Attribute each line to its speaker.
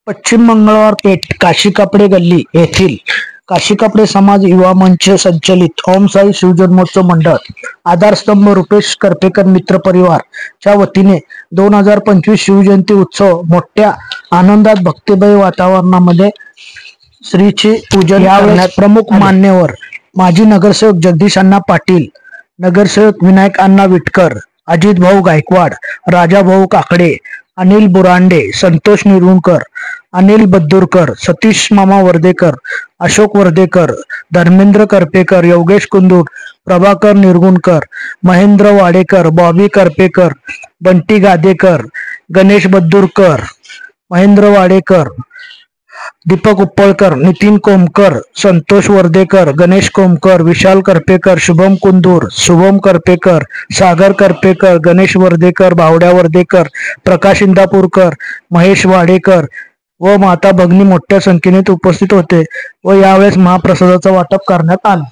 Speaker 1: पश्चिम मंगळवार पेठ काशी कपडे गल्ली येथील काशी कपडे समाज युवा मंच संचलित ओम साई शिवजन्मोत्सव मंडळ आधारस्तंभ रुपेश करपेकर मित्र परिवार च्या वतीने 2025 शिवजयंती उत्सव मोठ्या आनंदात भक्तिमय वातावरणामध्ये श्रीचे पूजन करण्यात प्रमुख मान्यवर माजी नगरसेवक जगदीश अण्णा पाटील, नगरसेवक विनायक अण्णा विटकर, अजित भाऊ गायकवाड, राजा भाऊ काकडे, अनिल बुरांडे, संतोष निरुणकर, अनिल बद्दुरकर, सतीश मामा वर्देकर, अशोक वर्देकर, धर्मेंद्र करपेकर, योगेश कुंदूर, प्रभाकर निरगुणकर, महेंद्र वाडेकर, बॉबी करपेकर, बंटी गादेकर, गणेश बद्दुरकर, महेंद्र वाडेकर, दीपक उप्पळकर, नितीन कोमकर, संतोष वर्देकर, गणेश कोमकर, विशाल करपेकर, शुभम कुंदूर, शुभम करपेकर, सागर करपेकर, गणेश वर्देकर, भावड्या वर्देकर, प्रकाश इंदापूरकर, महेश वाडेकर व माता भगिनी मोठ्या संख्येने उपस्थित होते व यावेळेस महाप्रसादाचं वाटप करण्यात आलं।